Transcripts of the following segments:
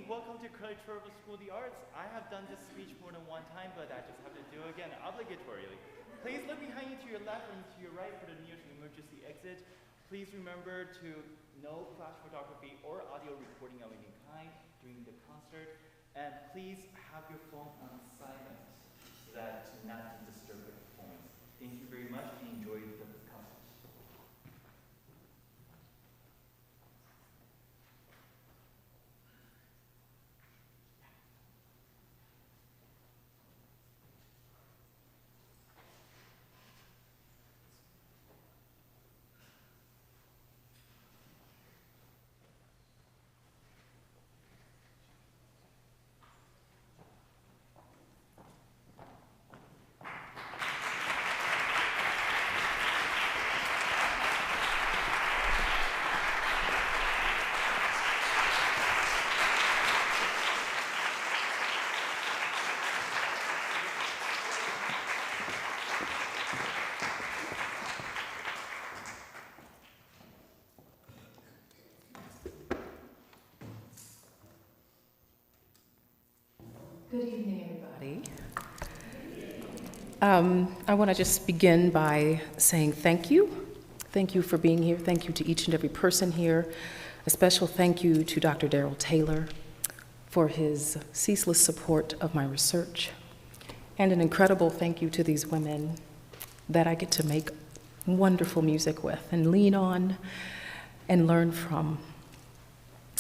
welcome to Credit Travel School of the Arts. I have done this speech more than one time, but I just have to do it again obligatorily. Please look behind you to your left and to your right for the nearest emergency exit. Please remember to no flash photography or audio recording of any kind during the concert. And please have your phone on silent so that to not disturb the performance. Thank you very much and enjoy the concert. Good evening, everybody. I want to just begin by saying thank you. Thank you for being here. Thank you to each and every person here. A special thank you to Dr. Darrell Taylor for his ceaseless support of my research. And an incredible thank you to these women that I get to make wonderful music with and lean on and learn from.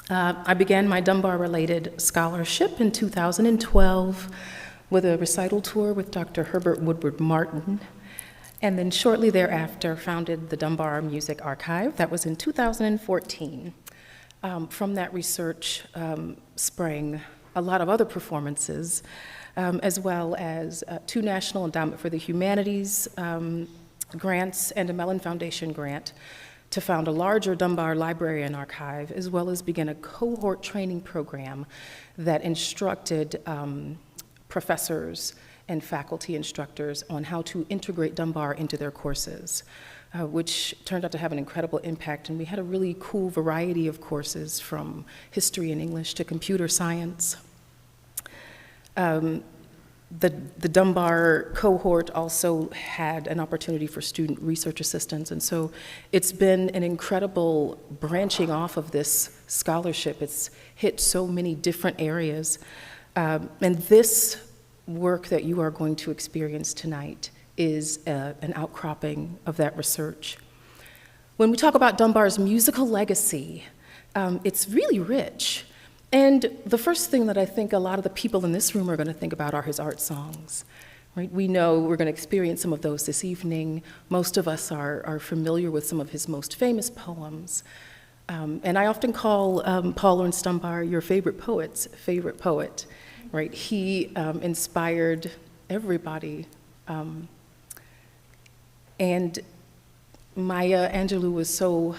I began my Dunbar-related scholarship in 2012 with a recital tour with Dr. Herbert Woodward Martin, and then shortly thereafter founded the Dunbar Music Archive. That was in 2014. From that research sprang a lot of other performances, as well as 2 National Endowment for the Humanities grants and a Mellon Foundation grant to found a larger Dunbar library and archive, as well as begin a cohort training program that instructed professors and faculty instructors on how to integrate Dunbar into their courses, which turned out to have an incredible impact. And we had a really cool variety of courses from history and English to computer science. The Dunbar cohort also had an opportunity for student research assistants, and so it's been an incredible branching off of this scholarship. It's hit so many different areas, and this work that you are going to experience tonight is an outcropping of that research. When we talk about Dunbar's musical legacy, it's really rich. And the first thing that I think a lot of the people in this room are going to think about are his art songs. Right? We know we're going to experience some of those this evening. Most of us are familiar with some of his most famous poems. And I often call Paul Laurence Dunbar your favorite poet's favorite poet. Right? He inspired everybody. And Maya Angelou was so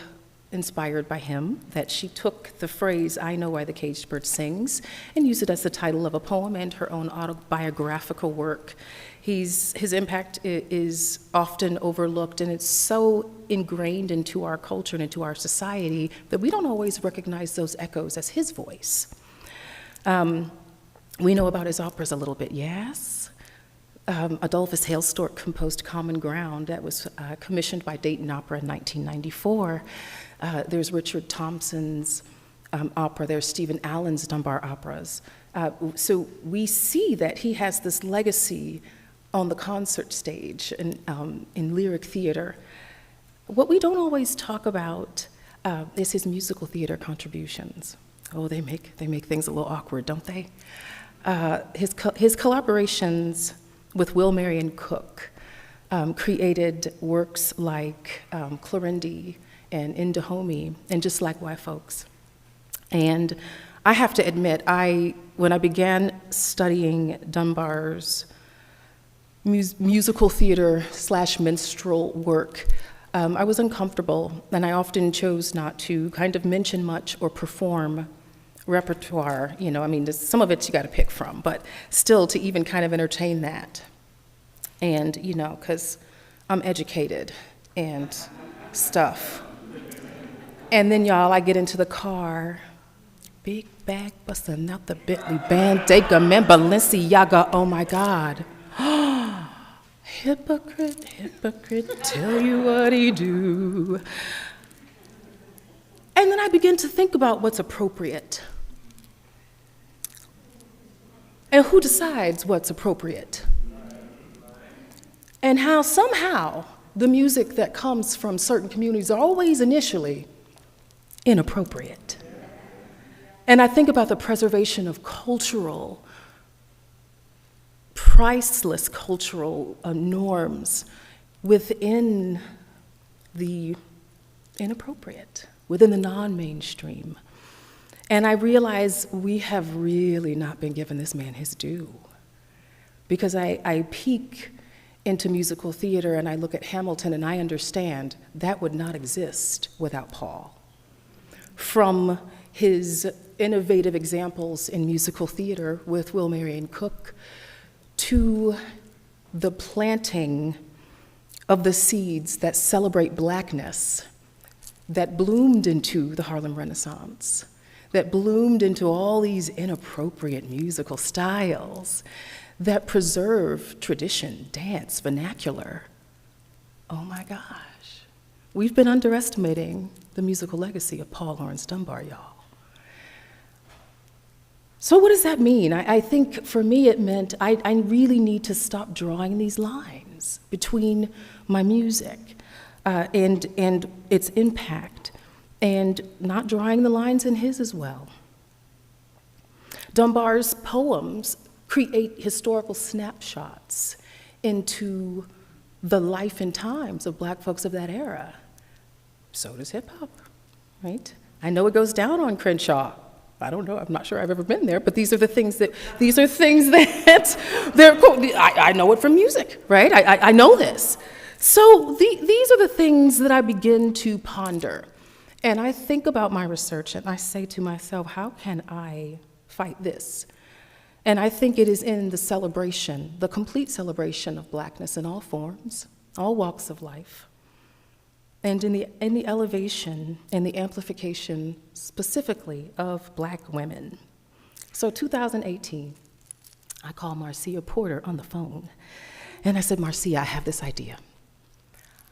inspired by him that she took the phrase, "I know why the caged bird sings," and used it as the title of a poem and her own autobiographical work. His impact is often overlooked, and it's so ingrained into our culture and into our society that we don't always recognize those echoes as his voice. We know about his operas a little bit, yes? Adolphus Hailstork composed Common Ground that was commissioned by Dayton Opera in 1994. There's Richard Thompson's opera, there's Stephen Allen's Dunbar operas. So we see that he has this legacy on the concert stage and in lyric theater. What we don't always talk about is his musical theater contributions. Oh, they make things a little awkward, don't they? His collaborations with Will Marion Cook created works like Clorinda and In Dahomey and Just Like White Folks. And I have to admit, when I began studying Dunbar's musical theater / minstrel work, I was uncomfortable, and I often chose not to kind of mention much or perform repertoire. You know, I mean, some of it you got to pick from, but still to even kind of entertain that. And, you know, because I'm educated and stuff. And then, y'all, I get into the car, big bag, busting out the Bentley Bandega, man, Balenciaga, oh my God. Hypocrite, hypocrite, tell you what he do. And then I begin to think about what's appropriate. And who decides what's appropriate? And how somehow the music that comes from certain communities are always initially inappropriate. And I think about the preservation of cultural, priceless cultural norms within the inappropriate, within the non-mainstream. And I realize we have really not been giving this man his due. Because I peek into musical theater and I look at Hamilton and I understand that would not exist without Paul. From his innovative examples in musical theater with Will Marion Cook to the planting of the seeds that celebrate Blackness, that bloomed into the Harlem Renaissance, that bloomed into all these inappropriate musical styles that preserve tradition, dance, vernacular. Oh my gosh. We've been underestimating the musical legacy of Paul Laurence Dunbar, y'all. So what does that mean? I think for me it meant I really need to stop drawing these lines between my music and its impact, and not drawing the lines in his as well. Dunbar's poems create historical snapshots into the life and times of Black folks of that era. So does hip hop, right? I know it goes down on Crenshaw. I don't know, I'm not sure I've ever been there, but these are things that I know it from music, right? I know this. So these are the things that I begin to ponder. And I think about my research and I say to myself, how can I fight this? And I think it is in the celebration, the complete celebration of Blackness in all forms, all walks of life, and in the elevation and the amplification specifically of Black women. So 2018, I called Marcía Porter on the phone, and I said, Marcía, I have this idea.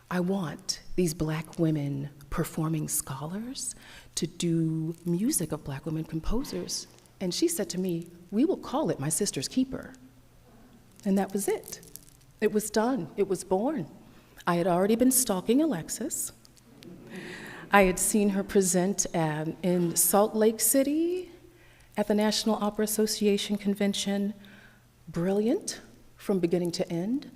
I want these Black women performing scholars to do music of Black women composers. And she said to me, we will call it My Sister's Keeper. And that was it. It was done. It was born. I had already been stalking Alexis. I had seen her present in Salt Lake City at the National Opera Association convention. Brilliant from beginning to end,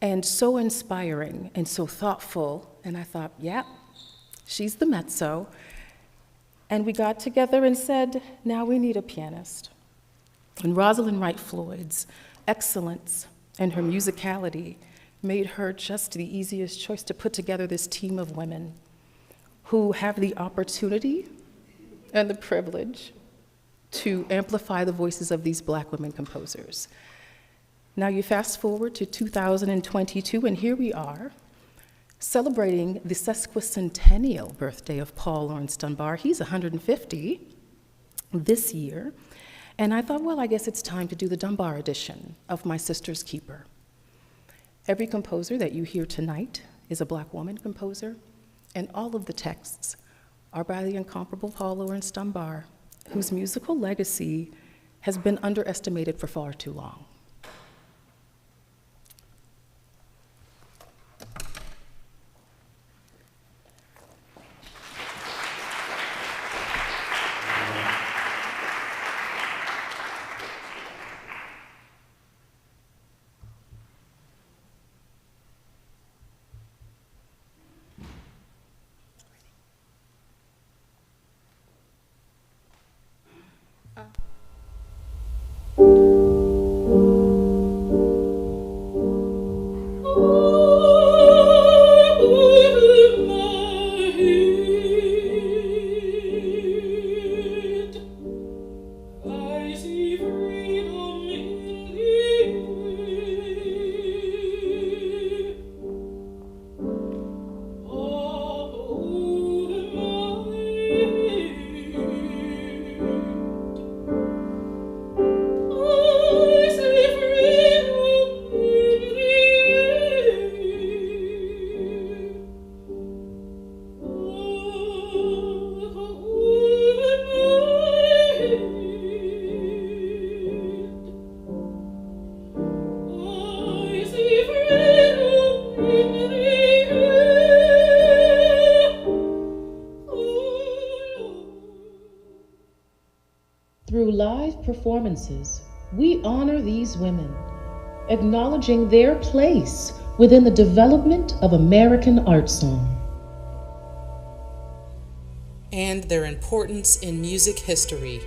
and so inspiring and so thoughtful. And I thought, yeah, she's the mezzo. And we got together and said, now we need a pianist. And Rosalyn Wright Floyd's excellence and her musicality made her just the easiest choice to put together this team of women who have the opportunity and the privilege to amplify the voices of these Black women composers. Now you fast forward to 2022, and here we are, celebrating the sesquicentennial birthday of Paul Laurence Dunbar. He's 150 this year, and I thought, well, I guess it's time to do the Dunbar edition of My Sister's Keeper. Every composer that you hear tonight is a Black woman composer, and all of the texts are by the incomparable Paul Laurence Dunbar, whose musical legacy has been underestimated for far too long. performances, we honor these women, acknowledging their place within the development of American art song. And their importance in music history,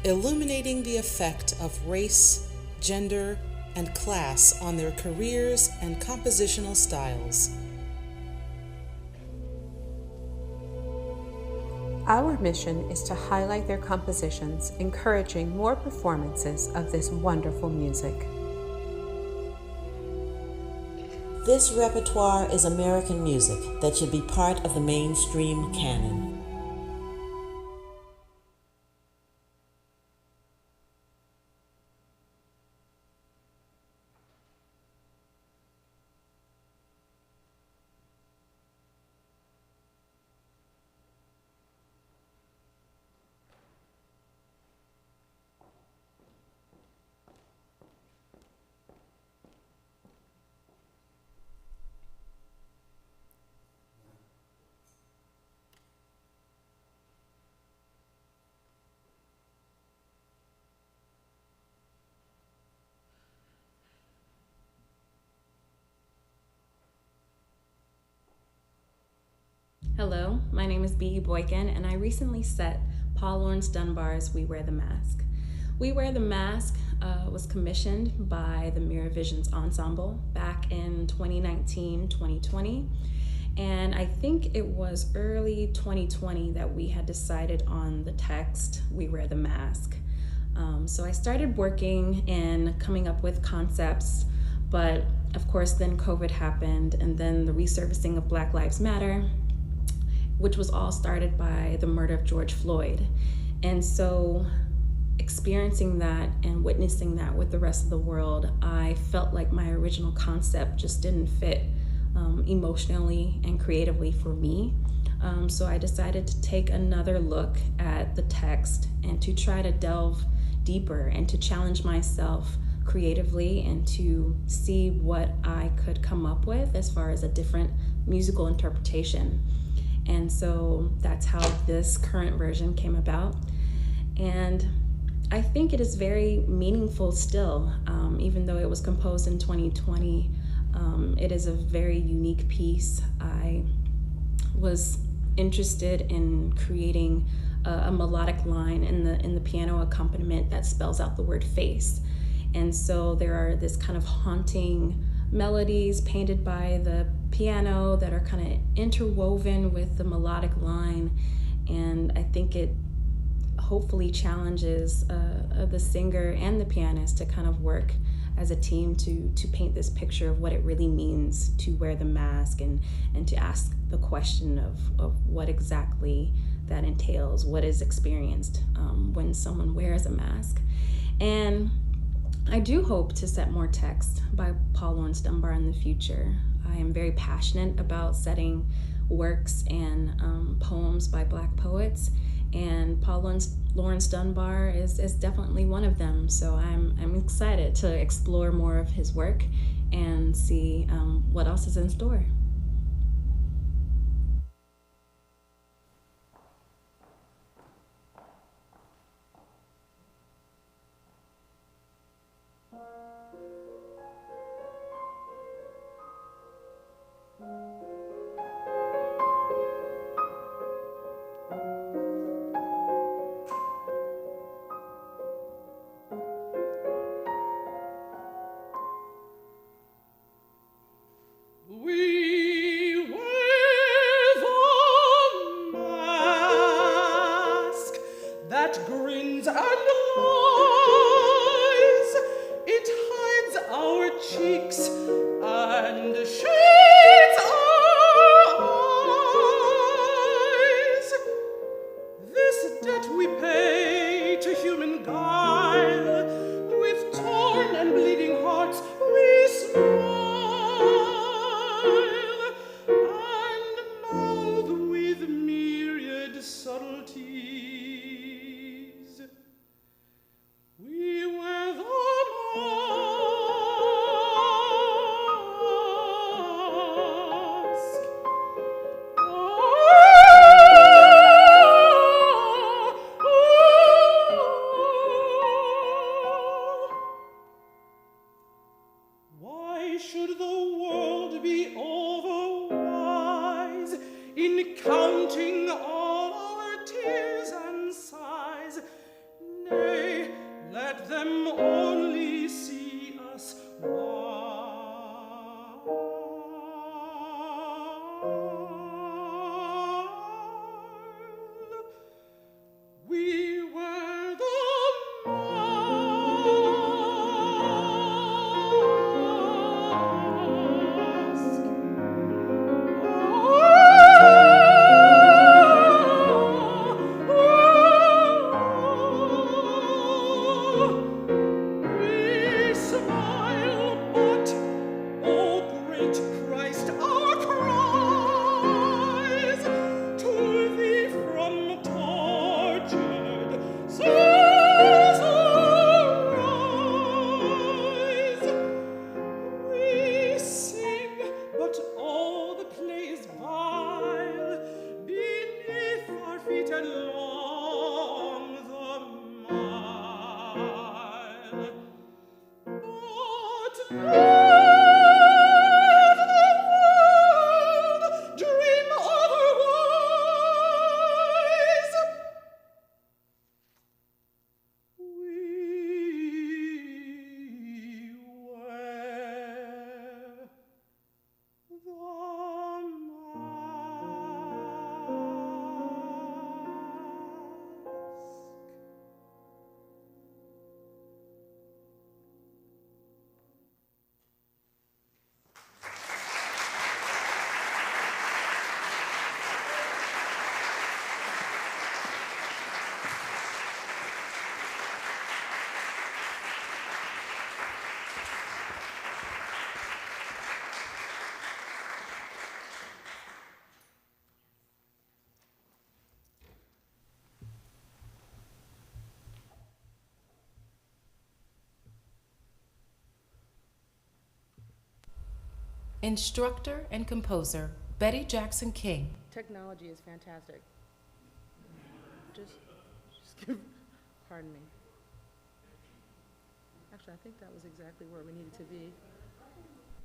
illuminating the effect of race, gender, and class on their careers and compositional styles. Our mission is to highlight their compositions, encouraging more performances of this wonderful music. This repertoire is American music that should be part of the mainstream canon. Hello, my name is B.E. Boykin, and I recently set Laurence Dunbar's We Wear the Mask. We Wear the Mask was commissioned by the Mirror Visions Ensemble back in 2019-2020, and I think it was early 2020 that we had decided on the text, We Wear the Mask. So I started working and coming up with concepts, but of course then COVID happened, and then the resurfacing of Black Lives Matter, which was all started by the murder of George Floyd. And so experiencing that and witnessing that with the rest of the world, I felt like my original concept just didn't fit emotionally and creatively for me. So I decided to take another look at the text and to try to delve deeper and to challenge myself creatively and to see what I could come up with as far as a different musical interpretation. And so that's how this current version came about. And I think it is very meaningful still, even though it was composed in 2020. It is a very unique piece. I was interested in creating a melodic line in the piano accompaniment that spells out the word face. And so there are this kind of haunting melodies painted by the piano that are kind of interwoven with the melodic line, and I think it hopefully challenges the singer and the pianist to kind of work as a team to paint this picture of what it really means to wear the mask and to ask the question of what exactly that entails, what is experienced when someone wears a mask. And I do hope to set more text by Laurence Dunbar in the future. I am very passionate about setting works and poems by Black poets, and Laurence Dunbar is definitely one of them. So I'm excited to explore more of his work and see what else is in store. With torn and bleeding hearts we smile. Instructor and composer, Betty Jackson King. Technology is fantastic. Just give, pardon me. Actually, I think that was exactly where we needed to be.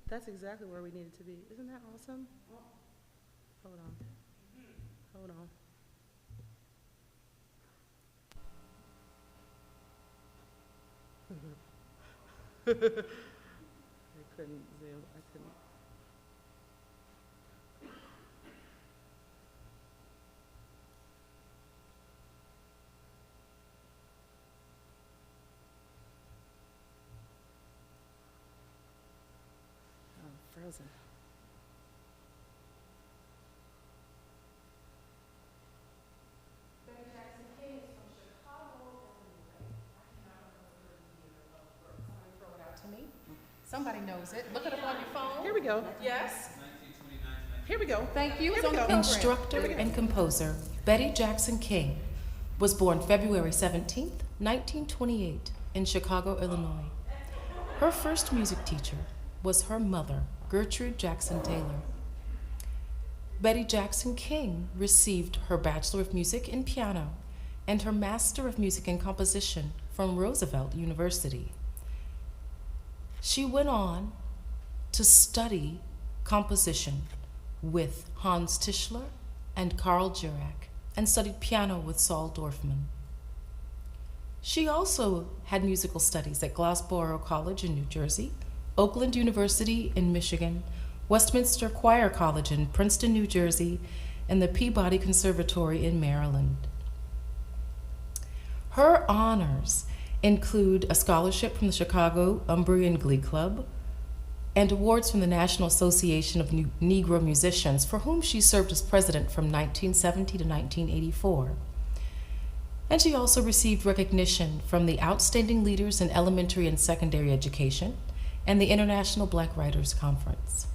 That's exactly where we needed to be. Isn't that awesome? Hold on. Hold on. I couldn't zoom. I couldn't. Oh, frozen. Betty Jackson King is from Chicago, Illinois. I cannot remember the year of birth. Somebody throw it out to me. Somebody knows it. Look it up on your phone. Here we go. Yes. Here we go. Thank you. Here we go. Instructor and composer Betty Jackson King was born February 17th, 1928 in Chicago, Illinois. Her first music teacher was her mother, Gertrude Jackson Taylor. Betty Jackson King received her Bachelor of Music in Piano and her Master of Music in Composition from Roosevelt University. She went on to study composition with Hans Tischler and Carl Jurak and studied piano with Saul Dorfman. She also had musical studies at Glassboro College in New Jersey, Oakland University in Michigan, Westminster Choir College in Princeton, New Jersey, and the Peabody Conservatory in Maryland. Her honors include a scholarship from the Chicago Umbrian Glee Club and awards from the National Association of Negro Musicians, for whom she served as president from 1970 to 1984. And she also received recognition from the Outstanding Leaders in Elementary and Secondary Education and the International Black Writers Conference.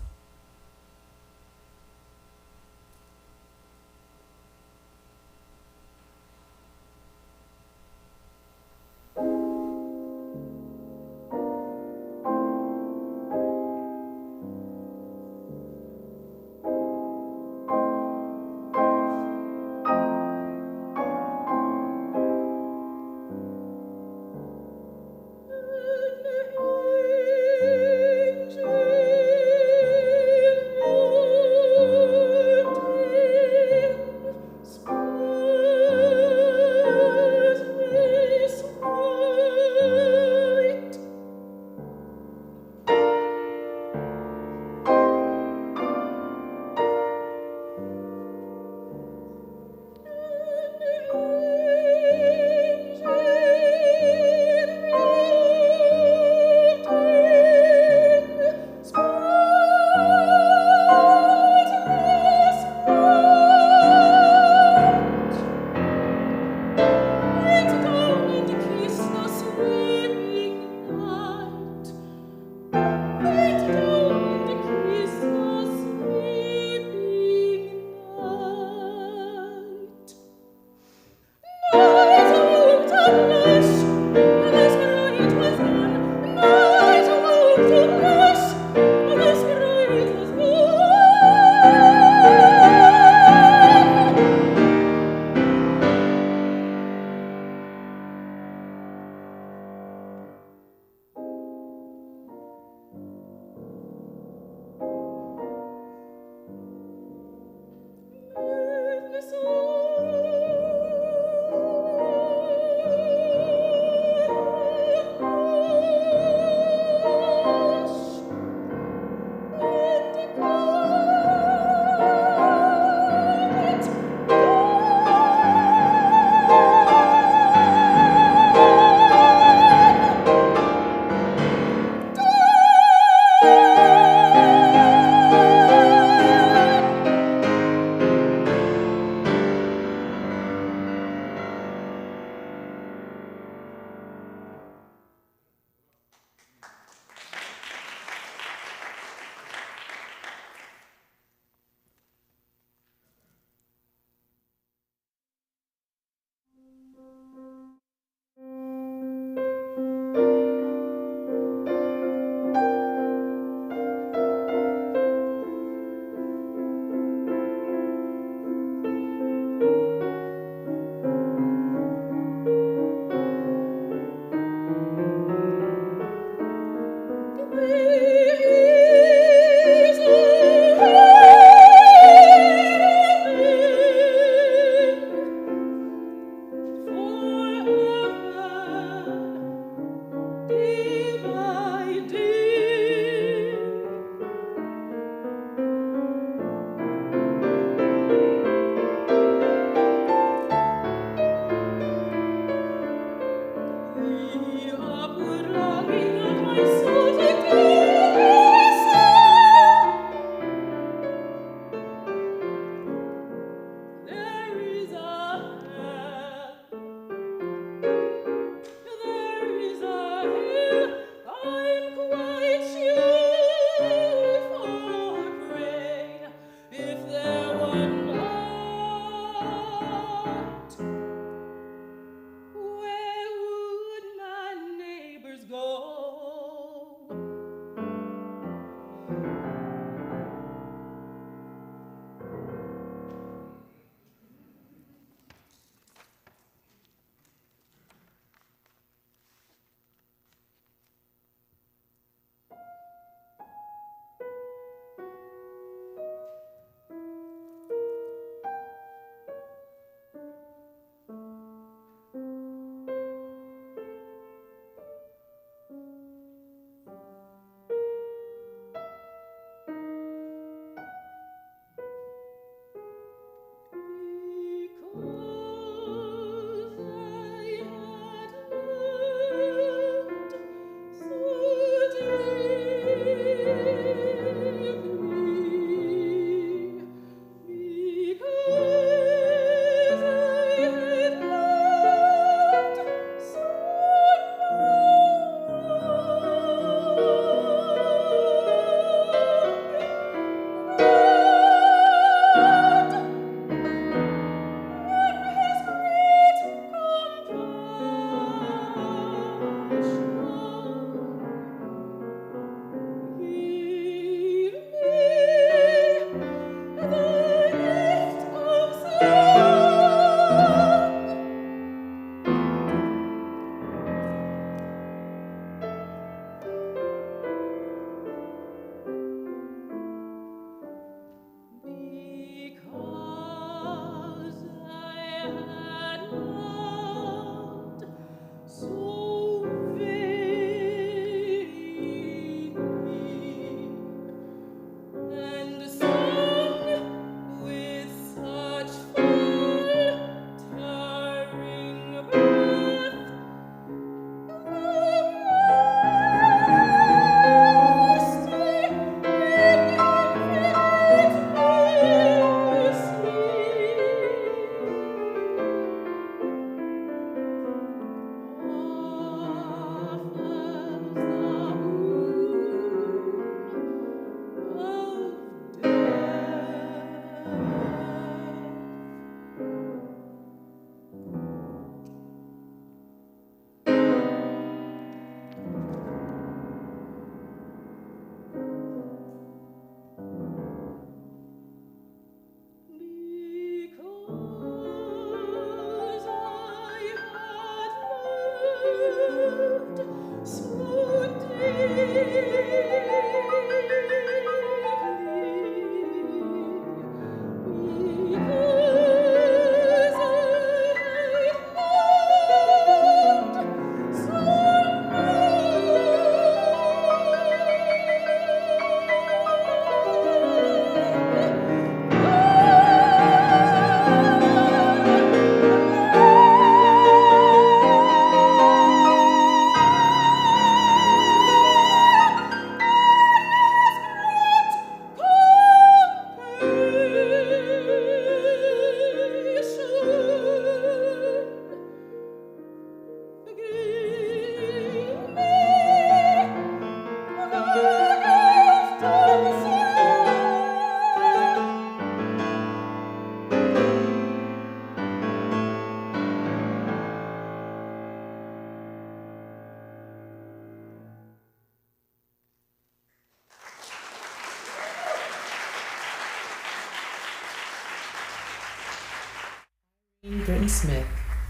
Britton Smith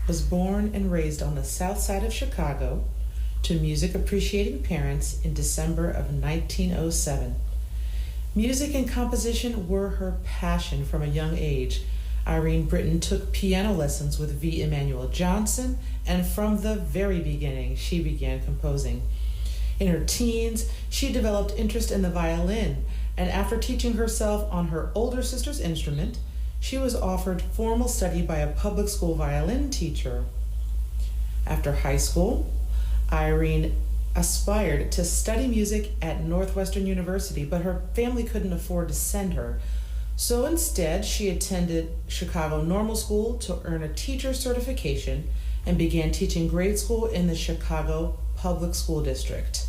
was born and raised on the south side of Chicago to music-appreciating parents in December of 1907. Music and composition were her passion from a young age. Irene Britton took piano lessons with V. Emanuel Johnson, and from the very beginning, she began composing. In her teens, she developed interest in the violin, and after teaching herself on her older sister's instrument, she was offered formal study by a public school violin teacher. After high school, Irene aspired to study music at Northwestern University, but her family couldn't afford to send her. So instead, she attended Chicago Normal School to earn a teacher's certification and began teaching grade school in the Chicago Public School District.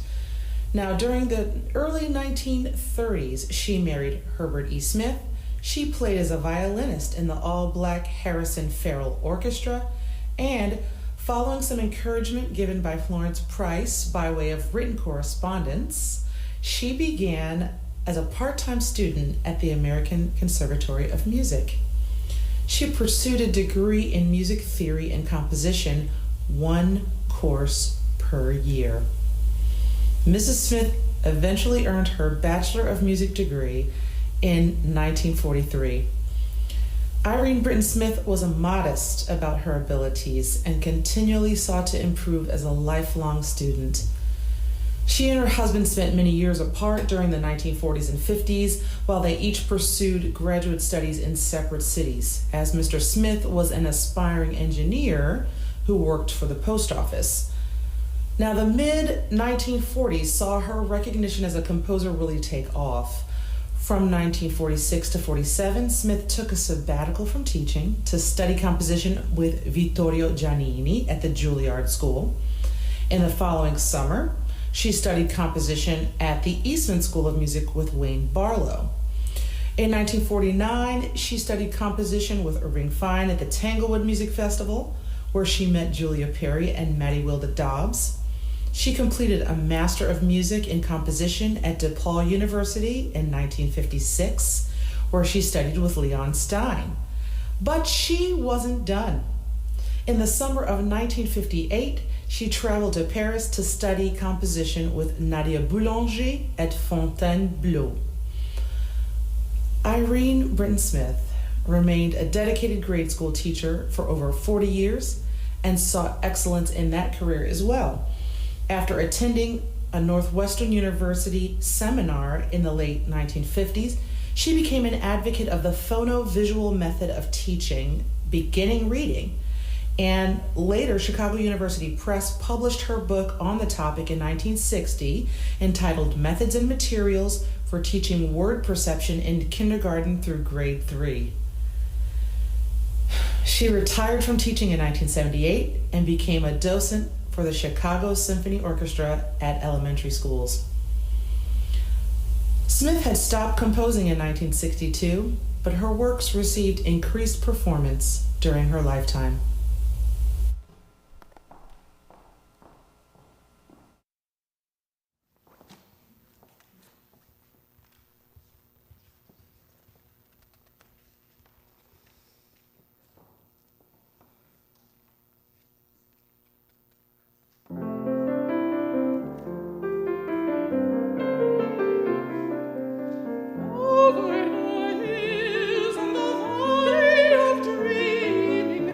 Now, during the early 1930s, she married Herbert E. Smith. She played as a violinist in the all-black Harrison Farrell Orchestra, and following some encouragement given by Florence Price by way of written correspondence, she began as a part-time student at the American Conservatory of Music. She pursued a degree in music theory and composition, one course per year. Mrs. Smith eventually earned her Bachelor of Music degree in 1943. Irene Britton Smith was modest about her abilities and continually sought to improve as a lifelong student. She and her husband spent many years apart during the 1940s and 50s, while they each pursued graduate studies in separate cities, as Mr. Smith was an aspiring engineer who worked for the post office. Now, the mid-1940s saw her recognition as a composer really take off. From 1946 to 47, Smith took a sabbatical from teaching to study composition with Vittorio Giannini at the Juilliard School. In the following summer, she studied composition at the Eastman School of Music with Wayne Barlow. In 1949, she studied composition with Irving Fine at the Tanglewood Music Festival, where she met Julia Perry and Mattie Wilda Dobbs. She completed a Master of Music in Composition at DePaul University in 1956, where she studied with Leon Stein. But she wasn't done. In the summer of 1958, she traveled to Paris to study composition with Nadia Boulanger at Fontainebleau. Irene Britton Smith remained a dedicated grade school teacher for over 40 years and sought excellence in that career as well. After attending a Northwestern University seminar in the late 1950s, she became an advocate of the phono-visual method of teaching, beginning reading, and later Chicago University Press published her book on the topic in 1960, entitled Methods and Materials for Teaching Word Perception in Kindergarten through Grade 3. She retired from teaching in 1978 and became a docent for the Chicago Symphony Orchestra at elementary schools. Smith had stopped composing in 1962, but her works received increased performance during her lifetime. Over the hills and the valley of dreaming,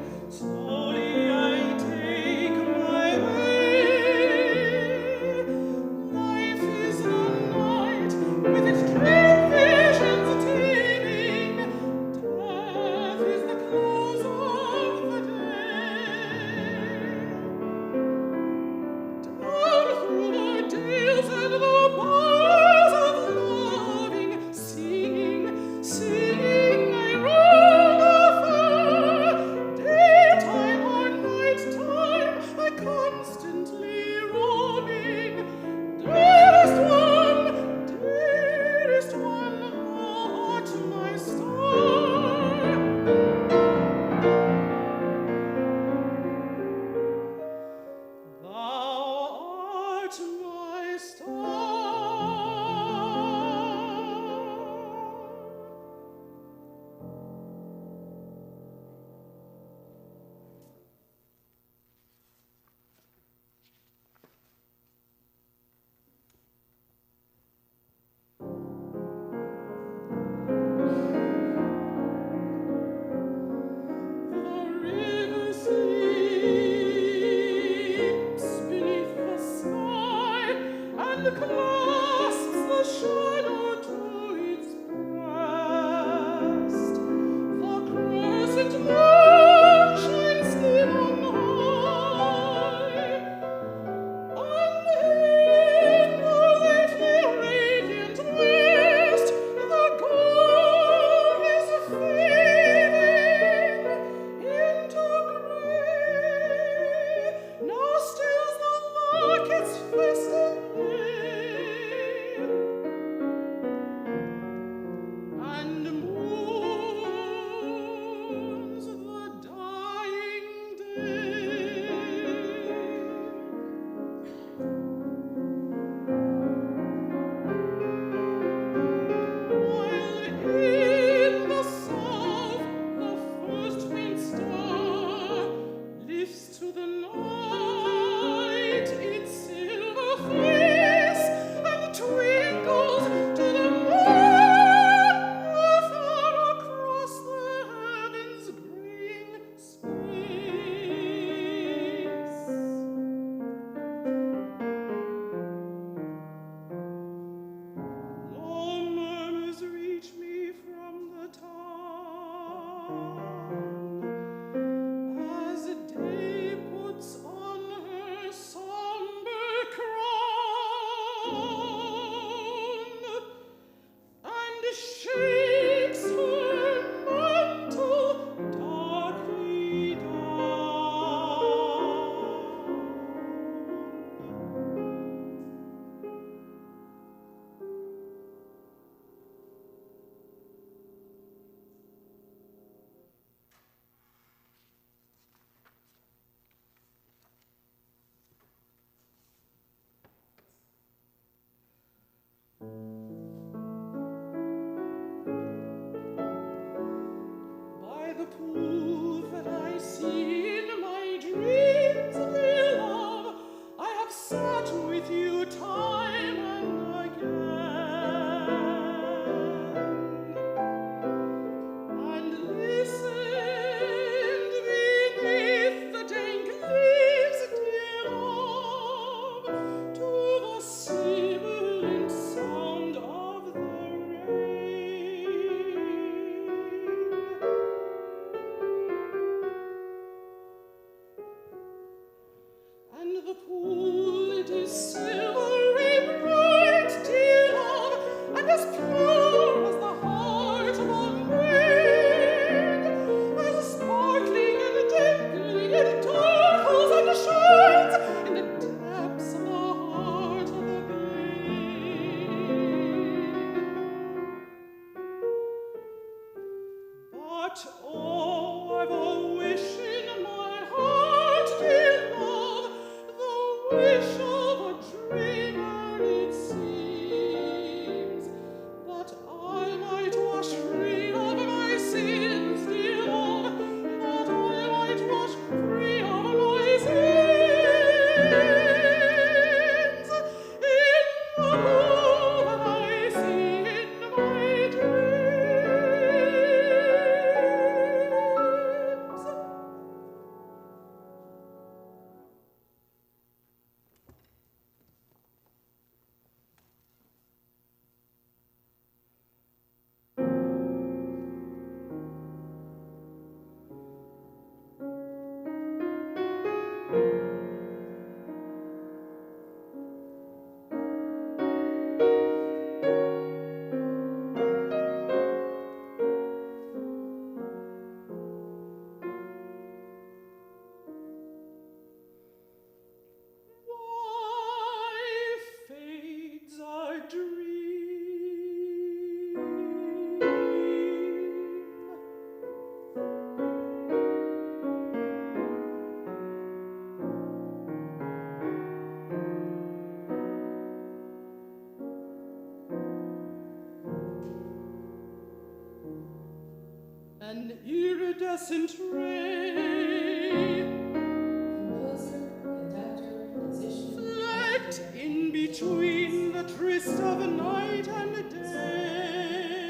An iridescent ray, Composer, conductor, musician, flecked in between the tryst of night and day.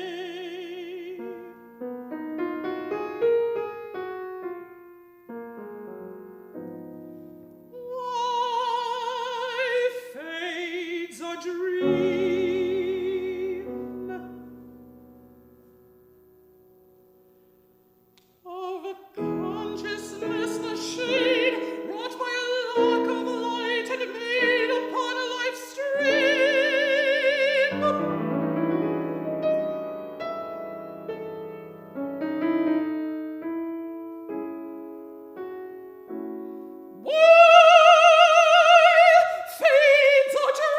Why fades a dream? Consciousness, the shade wrought by a lack of light and made upon life's stream. Why fades a dream?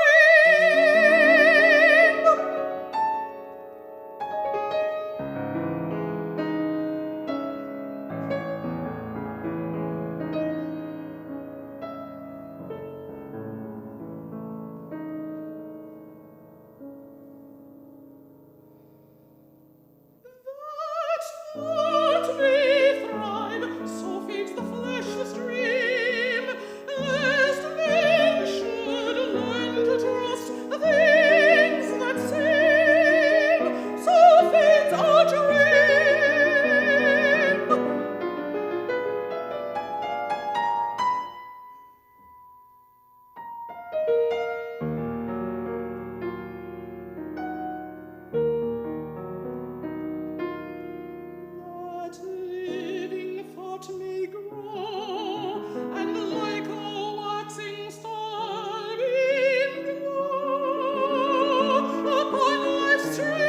That may thrive, so feeds the flesh the stream, lest men should learn to trust the things that sing, so fades our dream. That living thought may grow, and like a waxing starbeam glow upon life's stream,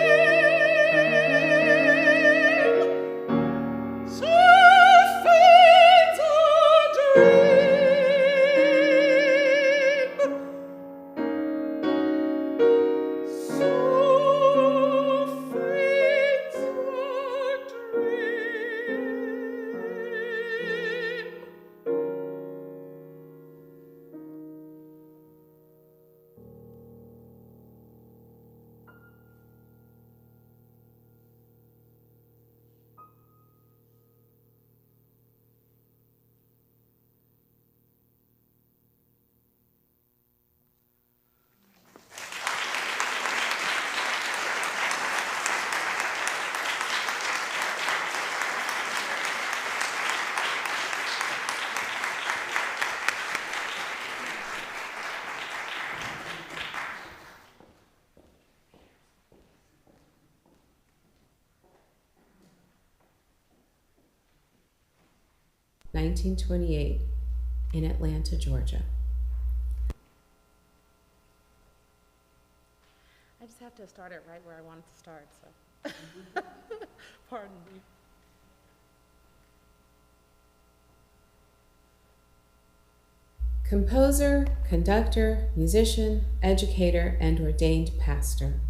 so fades our dream. So fades our dream. 1928, in Atlanta, Georgia. I just have to start it right where I wanted to start, so pardon me. Composer, conductor, musician, educator, and ordained pastor.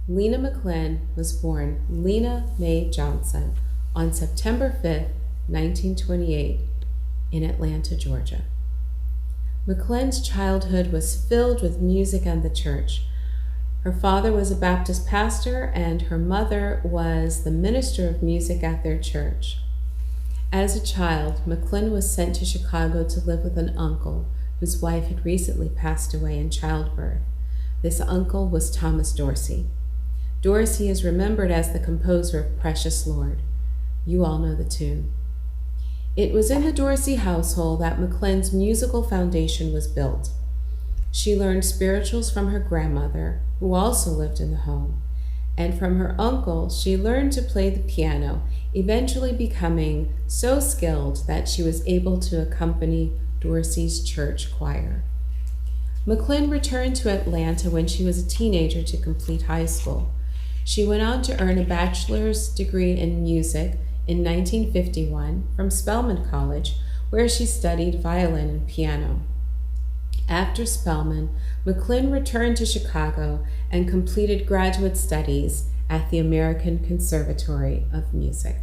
Lena McLin was born Lena Mae Johnson on September 5, 1928, in Atlanta, Georgia. McLenn's childhood was filled with music and the church. Her father was a Baptist pastor, and her mother was the minister of music at their church. As a child, McLenn was sent to Chicago to live with an uncle whose wife had recently passed away in childbirth. This uncle was Thomas Dorsey. Dorsey is remembered as the composer of Precious Lord. You all know the tune. It was in the Dorsey household that McLenn's musical foundation was built. She learned spirituals from her grandmother, who also lived in the home, and from her uncle she learned to play the piano, eventually becoming so skilled that she was able to accompany Dorsey's church choir. McLenn returned to Atlanta when she was a teenager to complete high school. She went on to earn a bachelor's degree in music in 1951 from Spelman College, where she studied violin and piano. After Spelman, McLenn returned to Chicago and completed graduate studies at the American Conservatory of Music.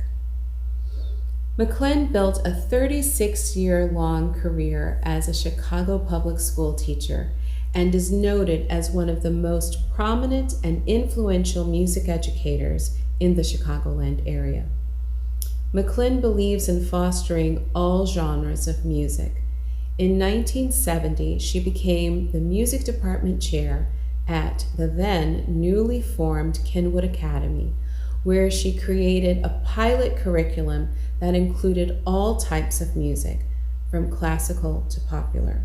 McLenn built a 36-year-long career as a Chicago public school teacher and is noted as one of the most prominent and influential music educators in the Chicagoland area. McLenn believes in fostering all genres of music. In 1970, she became the music department chair at the then newly formed Kenwood Academy, where she created a pilot curriculum that included all types of music, from classical to popular.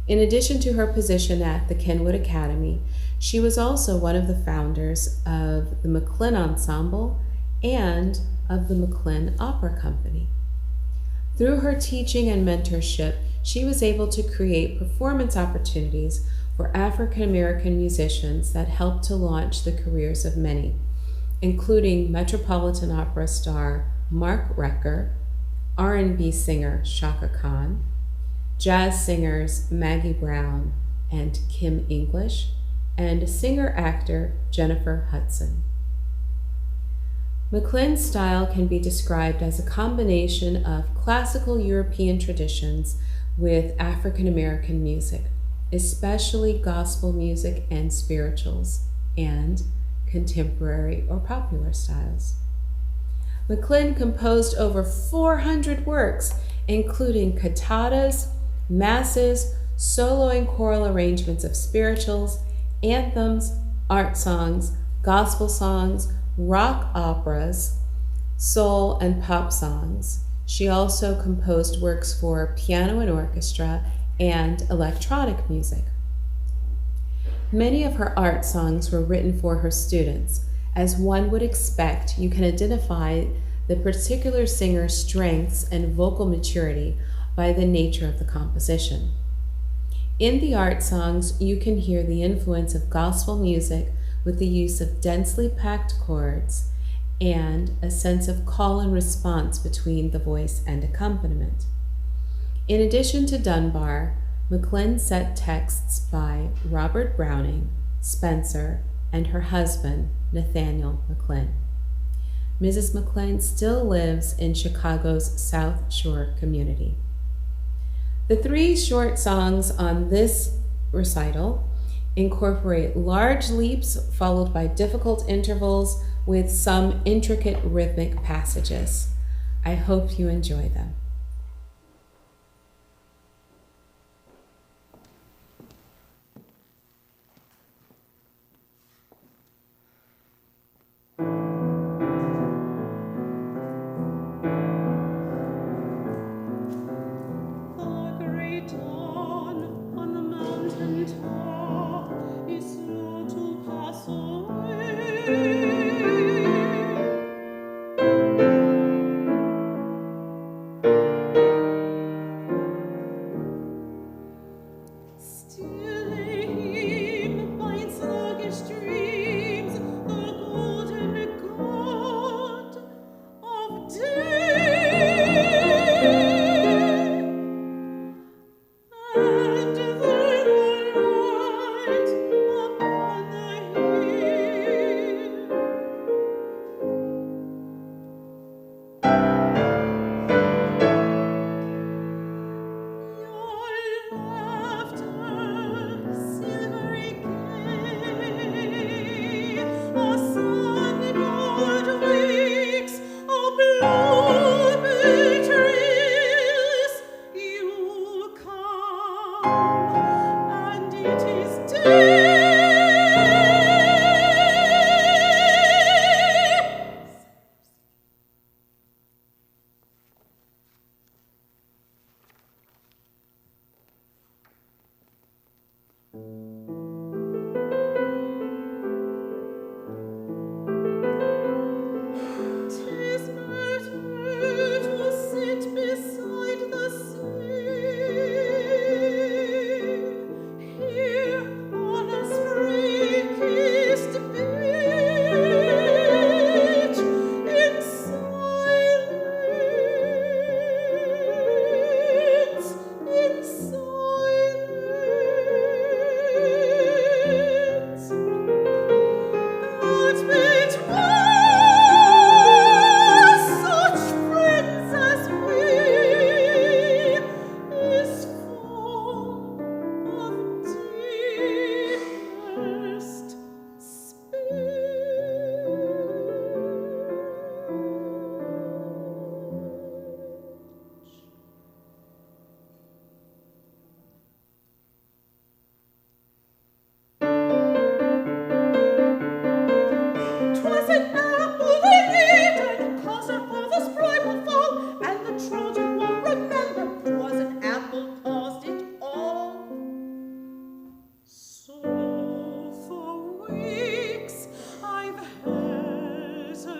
In addition to her position at the Kenwood Academy, she was also one of the founders of the McLenn Ensemble and of the McLenn Opera Company. Through her teaching and mentorship, she was able to create performance opportunities for African American musicians that helped to launch the careers of many, including Metropolitan Opera star Mark Recker, R&B singer Shaka Khan, jazz singers Maggie Brown and Kim English, and singer-actor Jennifer Hudson. McLenn's style can be described as a combination of classical European traditions with African American music, especially gospel music and spirituals, and contemporary or popular styles. McLenn composed over 400 works, including cantatas, masses, solo and choral arrangements of spirituals, anthems, art songs, gospel songs, rock operas, soul and pop songs. She also composed works for piano and orchestra and electronic music. Many of her art songs were written for her students. As one would expect, you can identify the particular singer's strengths and vocal maturity by the nature of the composition. In the art songs, you can hear the influence of gospel music with the use of densely packed chords and a sense of call and response between the voice and accompaniment. In addition to Dunbar, McLenn set texts by Robert Browning, Spencer, and her husband, Nathaniel McLenn. Mrs. McLenn still lives in Chicago's South Shore community. The 3 short songs on this recital incorporate large leaps followed by difficult intervals with some intricate rhythmic passages. I hope you enjoy them. Away.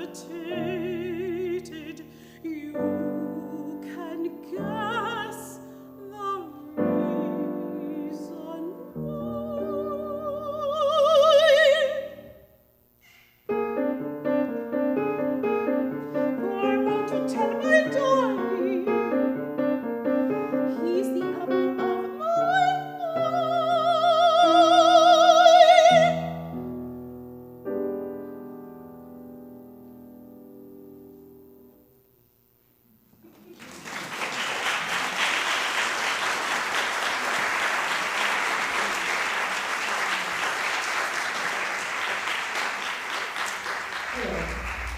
agitated, you can guess the reason why. I want to tell my darling, he's the apple of my eye.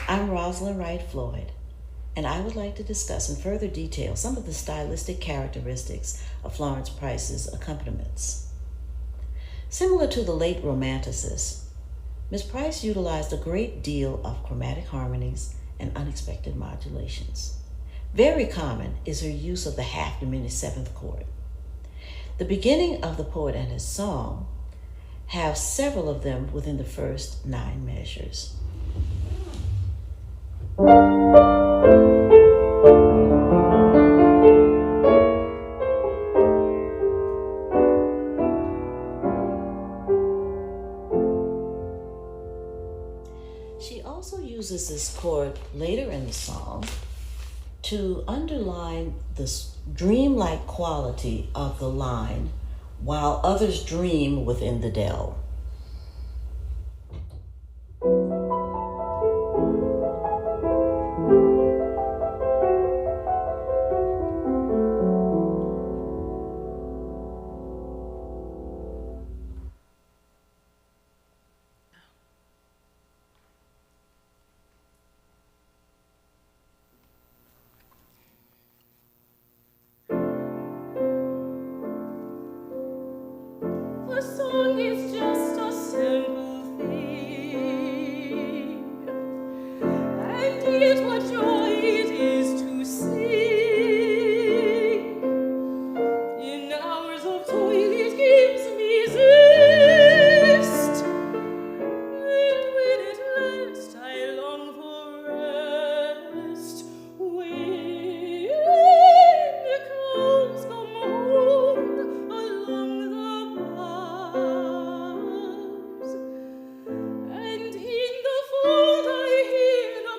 I'm Rosalyn Wright Floyd, and I would like to discuss in further detail some of the stylistic characteristics of Florence Price's accompaniments. Similar to the late Romanticists, Miss Price utilized a great deal of chromatic harmonies and unexpected modulations. Very common is her use of the half-diminished seventh chord. The beginning of the poet and his song have several of them within the first 9 measures. She also uses this chord later in the song to underline the dreamlike quality of the line, while others dream within the dell. The song is just a simple thing, and yet what joy it is to sing. In hours of toil it gives me zest, and when at last I long for rest, when the crows come home along the boughs, and in the fold I hear the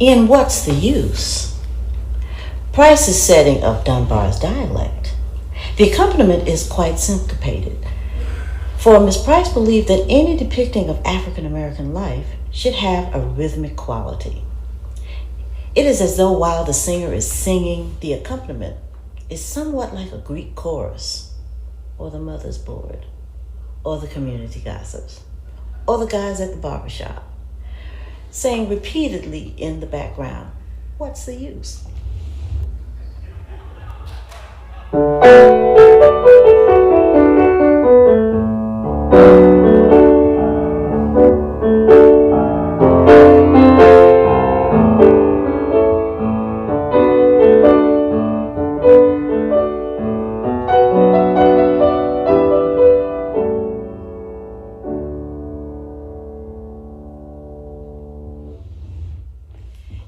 In What's the Use? Price's setting of Dunbar's dialect. The accompaniment is quite syncopated, for Miss Price believed that any depicting of African American life should have a rhythmic quality. It is as though while the singer is singing, the accompaniment is somewhat like a Greek chorus, or the mother's board, or the community gossips, or the guys at the barbershop, saying repeatedly in the background, "What's the use?"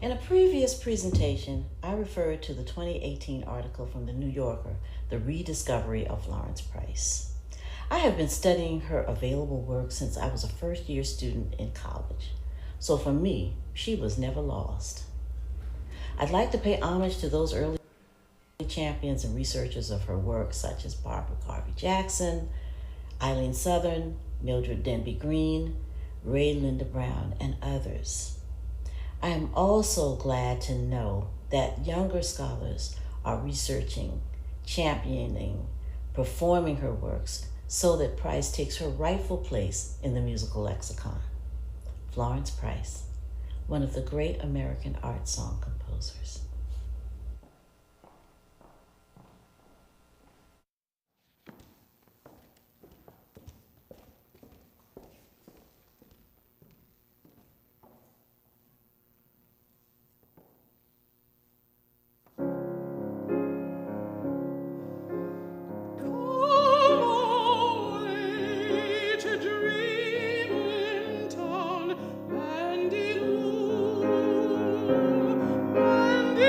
In a previous presentation, I referred to the 2018 article from the New Yorker, The Rediscovery of Laurence Price. I have been studying her available work since I was a first-year student in college, so for me, she was never lost. I'd like to pay homage to those early champions and researchers of her work, such as Barbara Garvey Jackson, Eileen Southern, Mildred Denby Green, Ray Linda Brown, and others. I am also glad to know that younger scholars are researching, championing, performing her works so that Price takes her rightful place in the musical lexicon. Laurence Price, one of the great American art song composers. And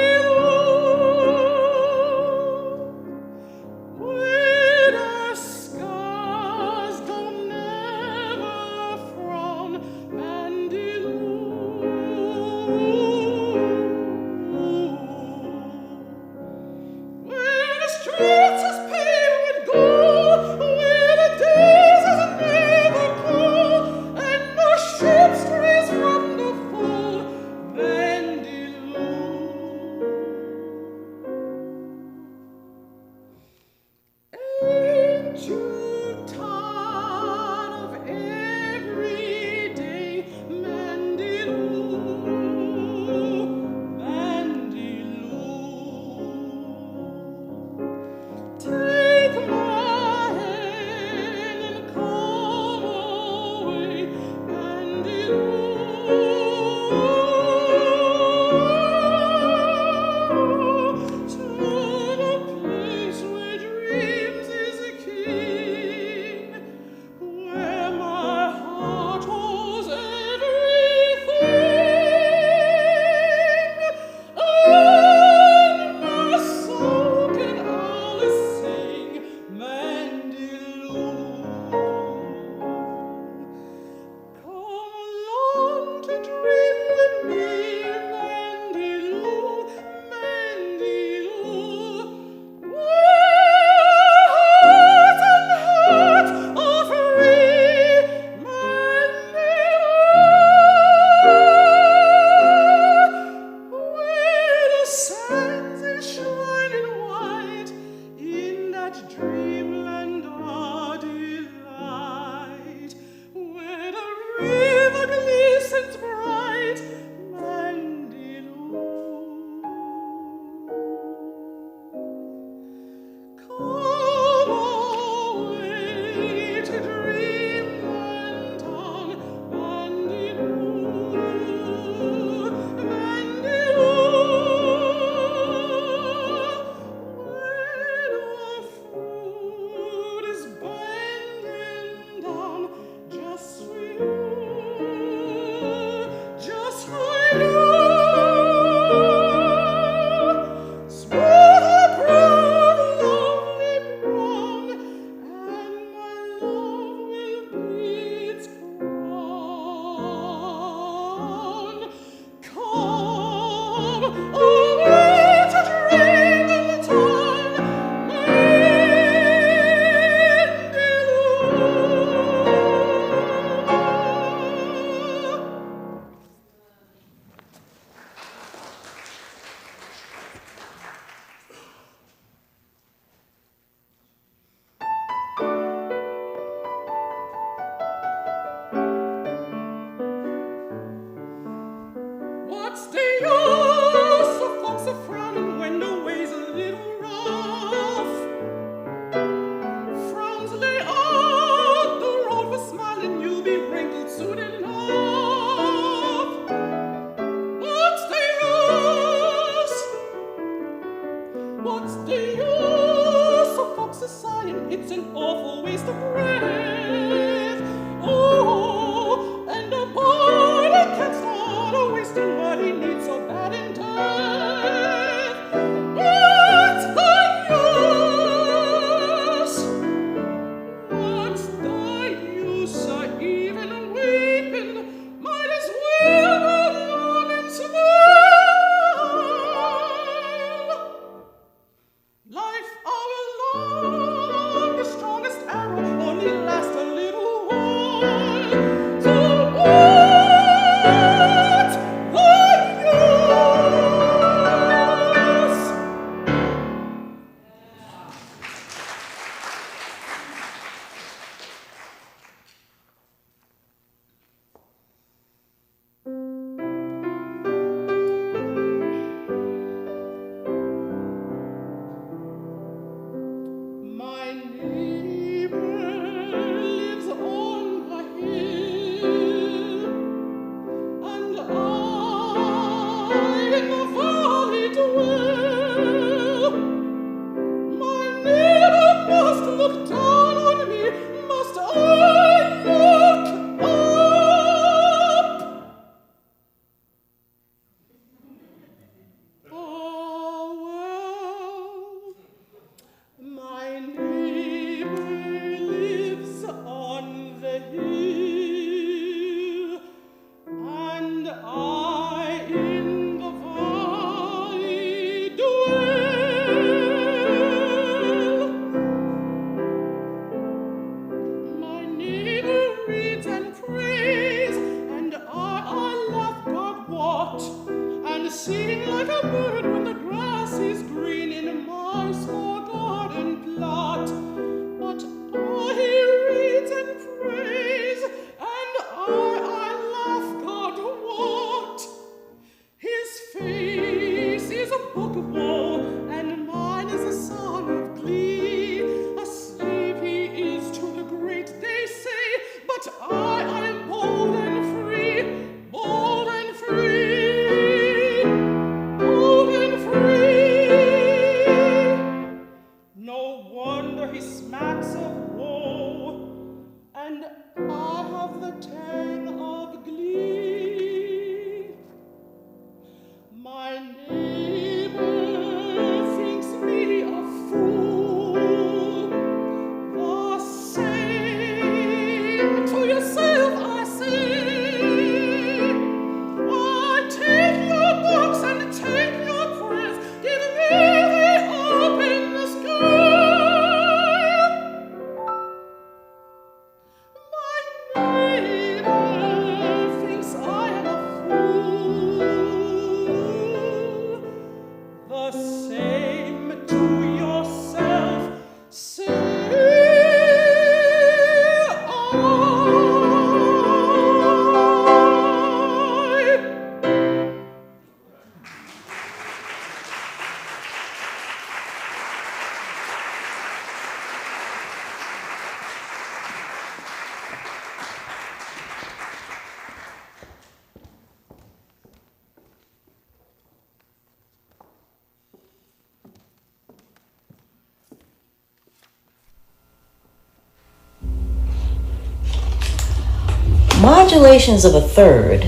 Modulations of a third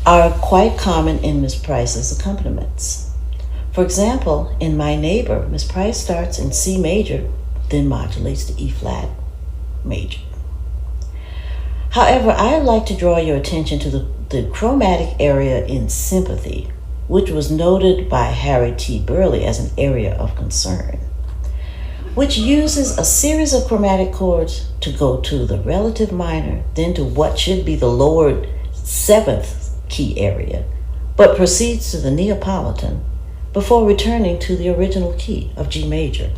are quite common in Miss Price's accompaniments. For example, in My Neighbor, Miss Price starts in C major, then modulates to E flat major. However, I'd like to draw your attention to the chromatic area in Sympathy, which was noted by Harry T. Burley as an area of concern, which uses a series of chromatic chords to go to the relative minor, then to what should be the lowered 7th key area, but proceeds to the Neapolitan before returning to the original key of G major.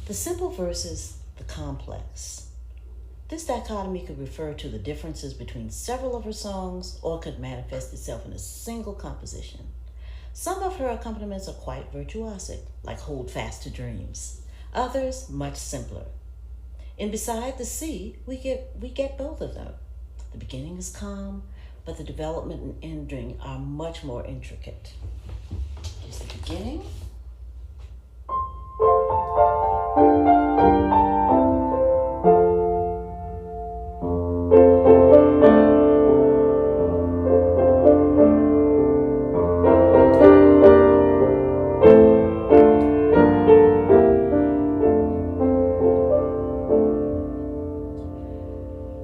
The simple versus the complex. This dichotomy could refer to the differences between several of her songs or could manifest itself in a single composition. Some of her accompaniments are quite virtuosic, like Hold Fast to Dreams. Others, much simpler. And beside the C, we get both of them. The beginning is calm, but the development and ending are much more intricate. Here's the beginning.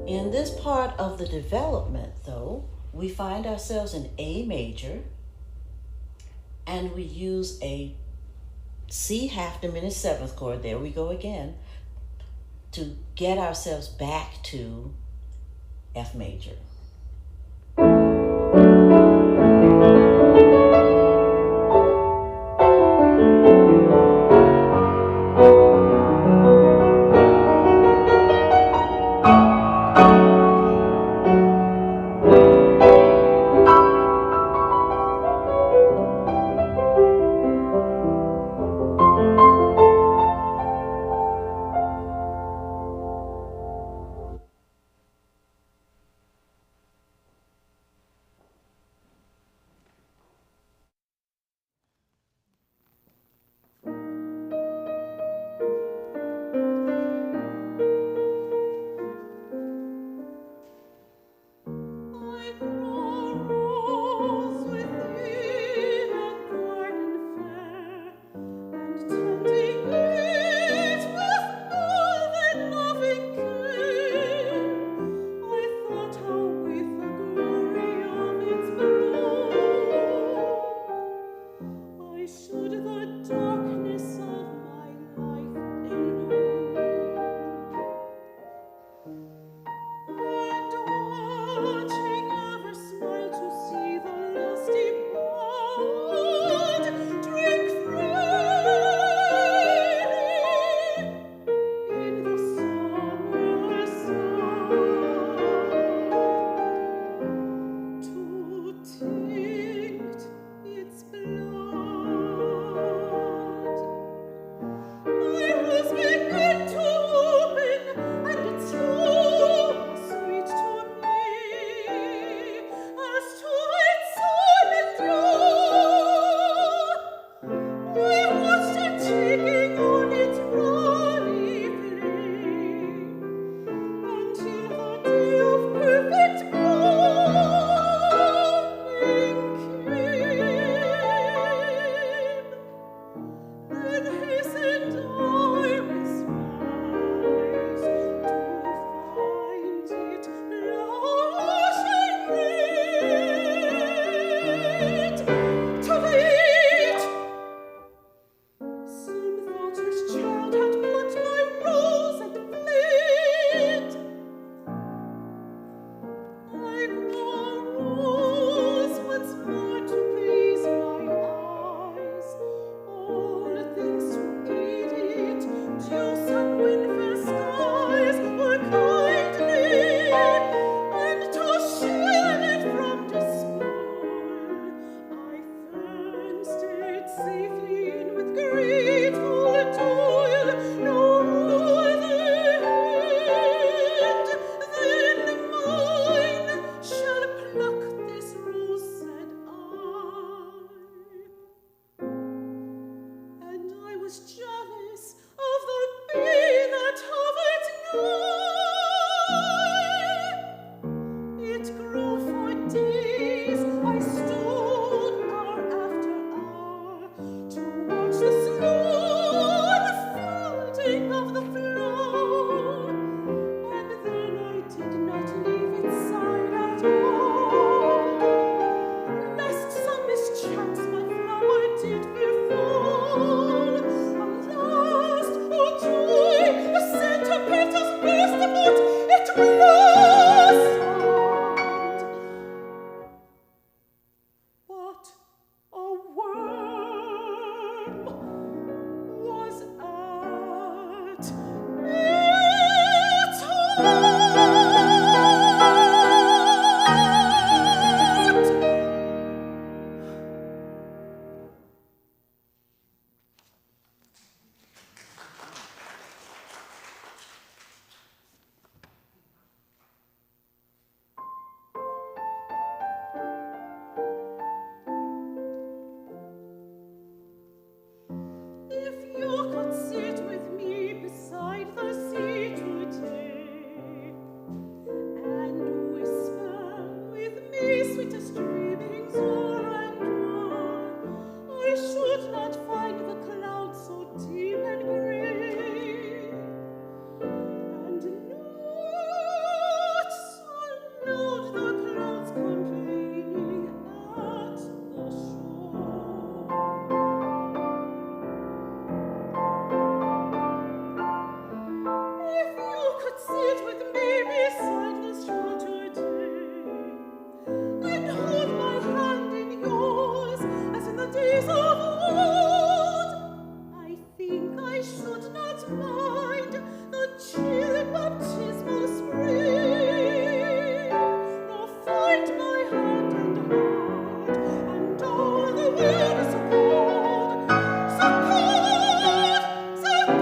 In this part of the development, though, we find ourselves in A major, and we use a C half diminished 7th chord, there we go again, to get ourselves back to F major. days I stood hour after hour to watch the slow unfolding of the flower, and then I did not leave its side at all, lest some mischance my flower did befall. Alas, oh joy, the center petals burst about it blossomed. But a worm was at its heart. If you could sit with me beside the sea today, and whisper with me sweetest dreamings o'er and o'er, I should not find the clouds so dim and gray, and not so loud the clouds complaining at the shore. If you could sit with me beside the shore today, and hold my hand in yours as in the days of old, I think I should not mind the chill baptismal spring, nor find my hand and heart and all the world so cold, so cold, so cold.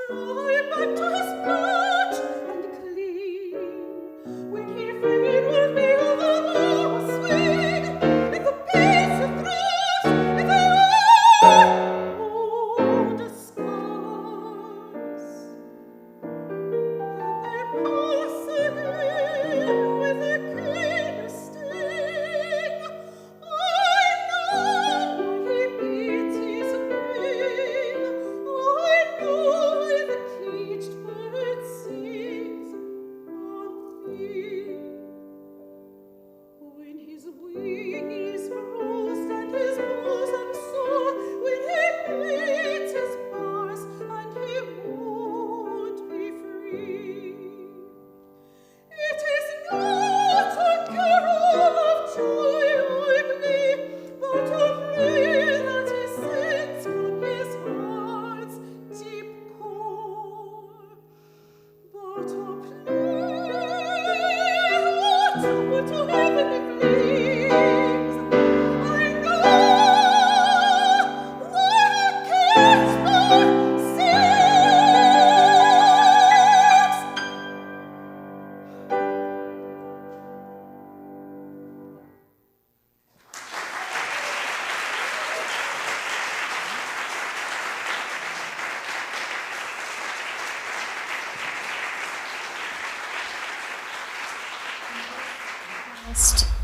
Fly back to his perch and clean.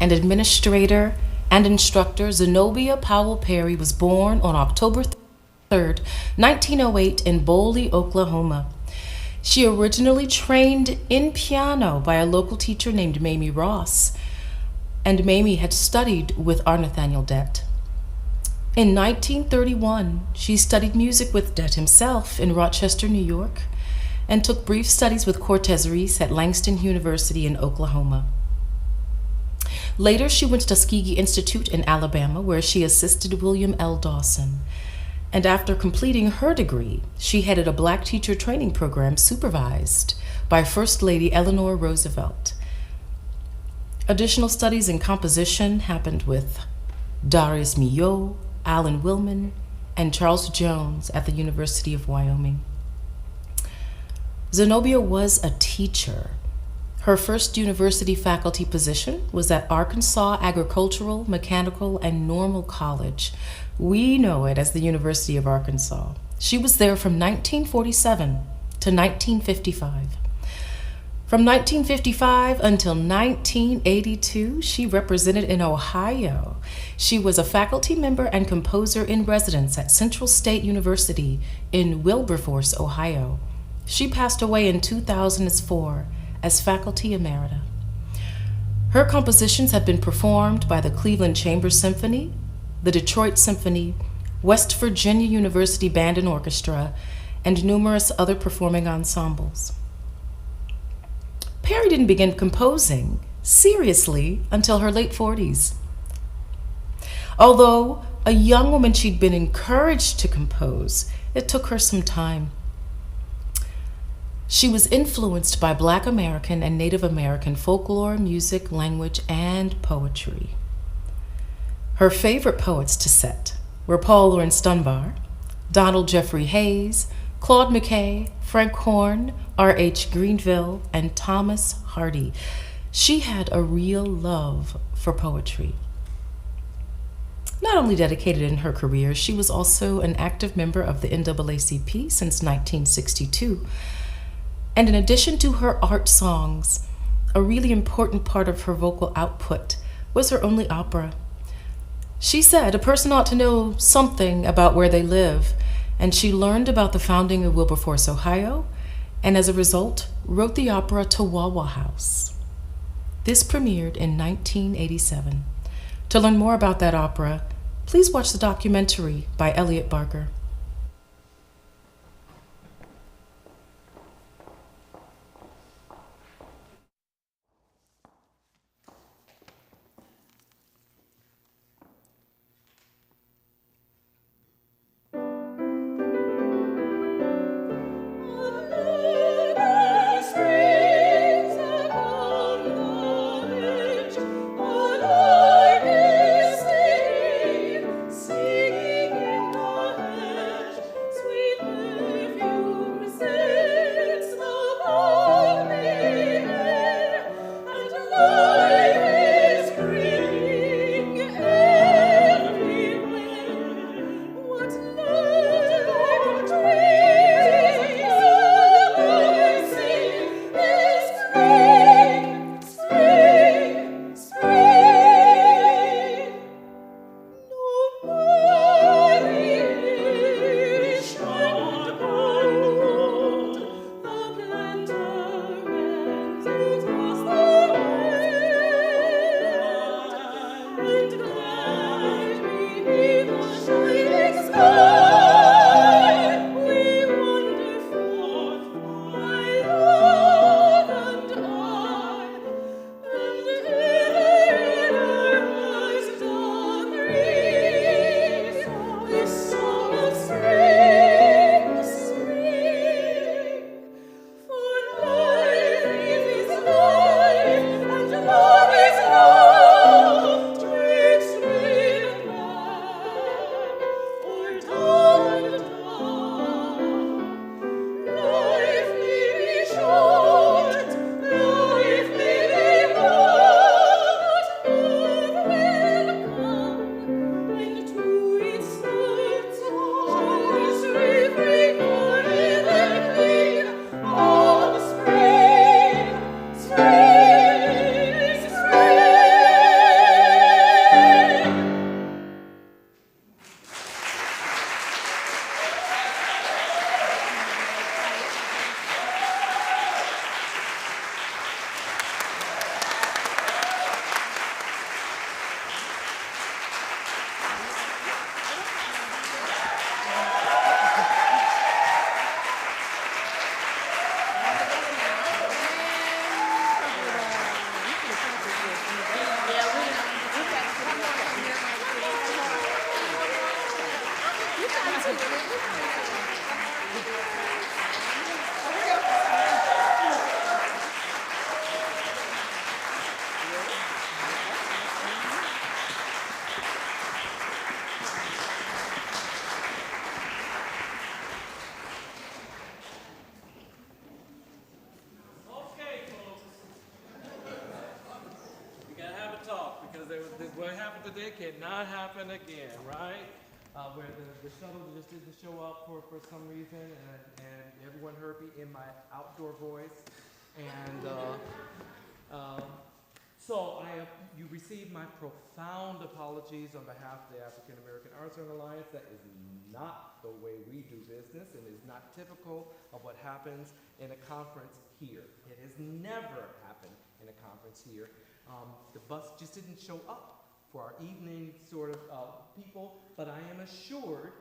And administrator and instructor Zenobia Powell Perry was born on October 3rd, 1908 in Boley, Oklahoma. She originally trained in piano by a local teacher named Mamie Ross, and Mamie had studied with our Nathaniel Dett. In 1931, she studied music with Dett himself in Rochester, New York, and took brief studies with Cortez Reese at Langston University in Oklahoma. Later, she went to Tuskegee Institute in Alabama, where she assisted William L. Dawson. And after completing her degree, she headed a black teacher training program supervised by First Lady Eleanor Roosevelt. Additional studies in composition happened with Darius Milhaud, Alan Willman, and Charles Jones at the University of Wyoming. Zenobia was a teacher. Her first university faculty position was at Arkansas Agricultural, Mechanical, and Normal College. We know it as the University of Arkansas. She was there from 1947 to 1955. From 1955 until 1982, she represented in Ohio. She was a faculty member and composer in residence at Central State University in Wilberforce, Ohio. She passed away in 2004 as faculty emerita. Her compositions have been performed by the Cleveland Chamber Symphony, the Detroit Symphony, West Virginia University Band and Orchestra, and numerous other performing ensembles. Perry didn't begin composing seriously until her late 40s. Although a young woman, she'd been encouraged to compose. It took her some time. She was influenced by Black American and Native American folklore, music, language, and poetry. Her favorite poets to set were Paul Laurence Dunbar, Donald Jeffrey Hayes, Claude McKay, Frank Horn, R.H. Greenville, and Thomas Hardy. She had a real love for poetry. Not only dedicated in her career, she was also an active member of the NAACP since 1962. And in addition to her art songs, a really important part of her vocal output was her only opera. She said a person ought to know something about where they live, and she learned about the founding of Wilberforce, Ohio, and as a result, wrote the opera Chihuahua House. This premiered in 1987. To learn more about that opera, please watch the documentary by Elliot Barker. Singing in the accident cannot happen again, right? Where the shuttle just didn't show up for some reason, and everyone heard me in my outdoor voice. And so you received my profound apologies on behalf of the African American Arts Alliance. That is not the way we do business, and is not typical of what happens in a conference here. It has never happened in a conference here. The bus just didn't show up for our evening sort of people, but I am assured,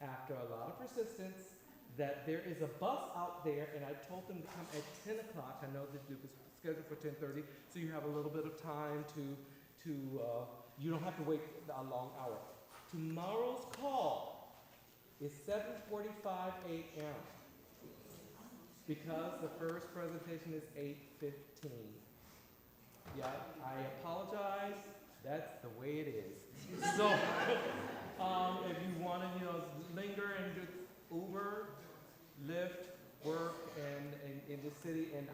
after a lot of persistence, that there is a bus out there, and I told them to come at 10 o'clock. I know that it was scheduled for 10:30, so you have a little bit of time to you don't have to wait a long hour. Tomorrow's call is 7:45 a.m. because the first presentation is 8:15. Yeah, I apologize. That's the way it is. So, if you want to, linger and just Uber, Lyft, work, and in the city, and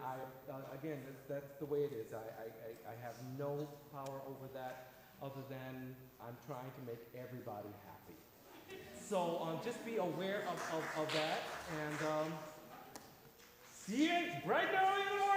again, that's the way it is. I have no power over that, other than I'm trying to make everybody happy. So, just be aware of that, and see you bright and early in the morning.